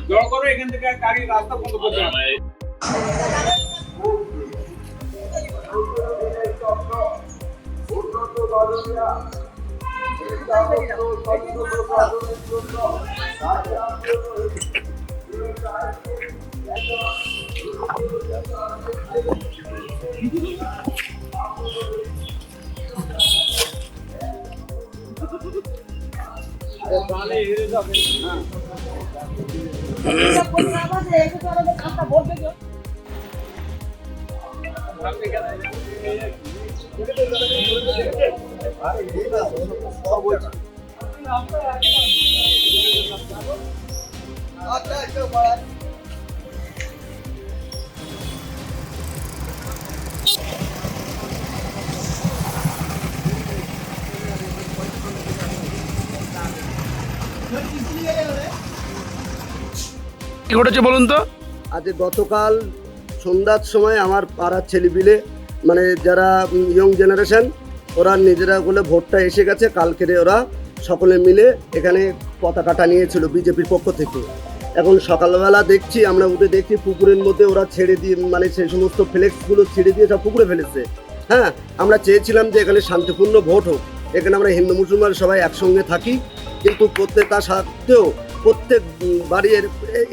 জড়ো করো এখান থেকে গাড়ি রাস্তা বন্ধ করতে হবে। কি ঘটেছে বলুন তো? আজ গতকাল সন্ধ্যার সময় আমার পাড়ার ছেলেপিলে মানে যারা ইয়ং জেনারেশন ওরা নিজেরা বলে ভোটটা এসে গেছে, কালকেরে ওরা সকলে মিলে এখানে পতাকাটা নিয়েছিল বিজেপির পক্ষ থেকে। এখন সকালবেলা দেখছি, আমরা উঠে দেখছি পুকুরের মধ্যে ওরা ছেড়ে দিয়ে মানে সেই সমস্ত ফ্লেক্সগুলো ছেড়ে দিয়ে সব পুকুরে ফেলেছে। হ্যাঁ, আমরা চেয়েছিলাম যে এখানে শান্তিপূর্ণ ভোট হোক, এখানে আমরা হিন্দু মুসলমান সবাই একসঙ্গে থাকি, কিন্তু তা সত্ত্বেও প্রত্যেক বাড়ি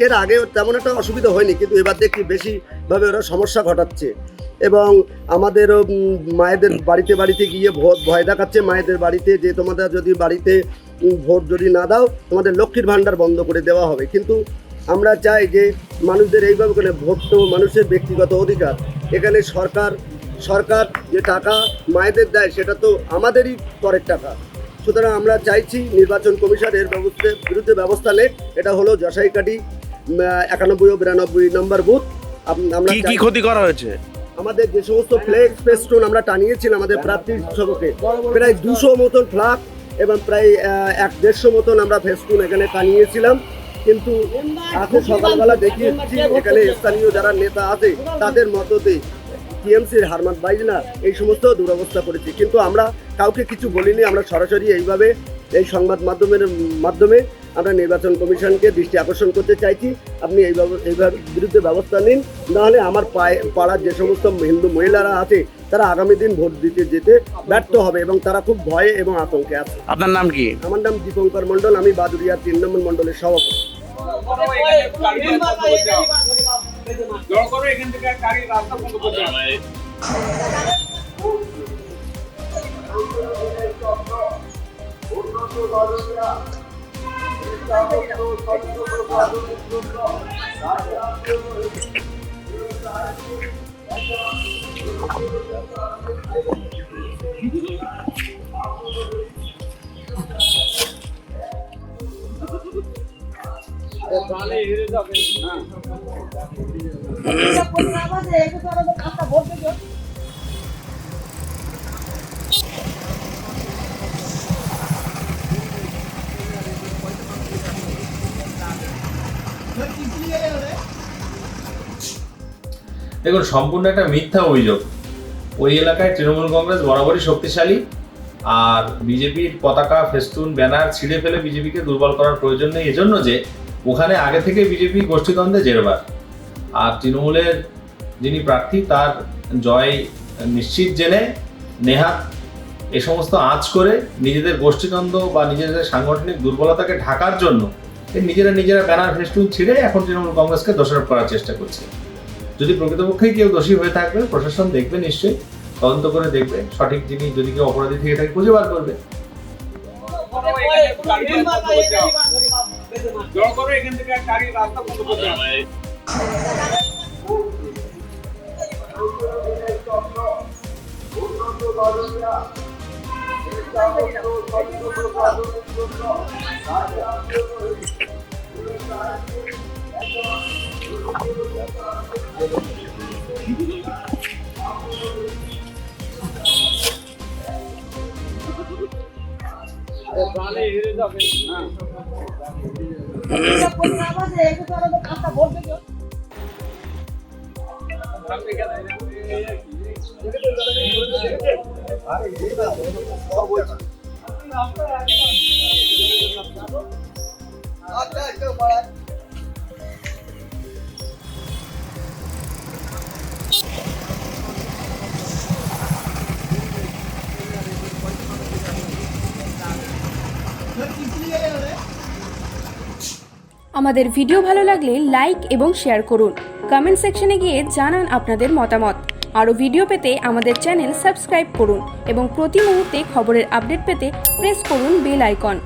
এর আগে তেমন একটা অসুবিধা হয়নি, কিন্তু এবার দেখি বেশিভাবে ওরা সমস্যা ঘটাচ্ছে। এবং আমাদের মায়েদের বাড়িতে বাড়িতে গিয়ে ভয় দেখাচ্ছে মায়েদের বাড়িতে, যে তোমাদের যদি বাড়িতে ভোট যদি না দাও তোমাদের লক্ষ্মীর ভাণ্ডার বন্ধ করে দেওয়া হবে। কিন্তু আমরা চাই যে মানুষদের এইভাবে করে ভোট তো মানুষের ব্যক্তিগত অধিকার, এখানে সরকার যে টাকা মায়েদের দেয় সেটা তো আমাদেরই করের টাকা। সুতরাং আমরা চাইছি নির্বাচন কমিশন এর বিরুদ্ধে ব্যবস্থা নেয়। এটা হলো জশাইকাটি 91 ও 92 নম্বর বুথ। আমরা কি ক্ষতি করা হয়েছে? আমাদের যে সমস্ত ফ্লেক্স ফেস্টুন আমরা টানিয়েছিলাম আমাদের প্রার্থীর সবকে, প্রায় 200 মতন ফ্ল্যাগ এবং প্রায় 150 মতন আমরা ফেস্টুন এখানে টানিয়েছিলাম। কিন্তু আজকে সকালবেলা দেখিয়েছি এখানে স্থানীয় যারা নেতা আছে তাদের মততে টিএমসির হারমাত বাইজনা এই সমস্ত দুরবস্থা করেছে, কিন্তু আমরা কাউকে কিছু বলিনি। আমরা সরাসরি এইভাবে এই সংবাদ মাধ্যমে আমরা নির্বাচন কমিশনকে দৃষ্টি আকর্ষণ করতে চাইছি, আপনি এইভাবে বিরুদ্ধে ব্যবস্থা নিন, নাহলে আমার পাড়ার যে সমস্ত হিন্দু মহিলারা আছে তারা আগামী দিন ভোট দিতে যেতে ব্যর্থ হবে এবং তারা খুব ভয়ে এবং আতঙ্কে আছে। আপনার নাম কি? আমার নাম দীপঙ্কর মণ্ডল, আমি বাদুরিয়া 3 নম্বর মণ্ডলের সভাপতি। জড়ো করো এখান থেকে গাড়ি রাস্তা বন্ধ করতে হবে। দেখুন, সম্পূর্ণ একটা মিথ্যা অভিযোগ। ওই এলাকায় তৃণমূল কংগ্রেস বরাবরই শক্তিশালী, আর বিজেপির পতাকা ফেস্টুন ব্যানার ছিঁড়ে ফেলে বিজেপিকে দুর্বল করার প্রয়োজন নেই, এজন্য যে ওখানে আগে থেকে বিজেপি গোষ্ঠীদ্বন্দ্বে জেরবার, আর তৃণমূলের যিনি প্রার্থী তার জয় নিশ্চিত জেনে নেহাত এ সমস্ত আঁচ করে নিজেদের গোষ্ঠীদ্বন্দ্ব বা নিজেদের সাংগঠনিক দুর্বলতাকে ঢাকার জন্য নিজেরা ব্যানার ফেস্টুন ছিঁড়ে এখন তৃণমূল কংগ্রেসকে দোষারোপ করার চেষ্টা করছে। যদি প্রকৃতপক্ষেই কেউ দোষী হয়ে থাকবে, প্রশাসন দেখবে, নিশ্চয়ই তদন্ত করে দেখবে, সঠিক যিনি যদি কেউ অপরাধী থেকে থাকে খুঁজে বার করবে। জড়ো করো এখান থেকে গাড়ি রাস্তা বন্ধ করতে হবে। আরে আমাদের ভিডিও ভালো লাগলে লাইক এবং শেয়ার করুন। কমেন্ট সেকশনে গিয়ে জানান আপনাদের মতামত। আরও ভিডিও পেতে আমাদের চ্যানেল সাবস্ক্রাইব করুন এবং প্রতি মুহূর্তে খবরের আপডেট পেতে প্রেস করুন বেল আইকন।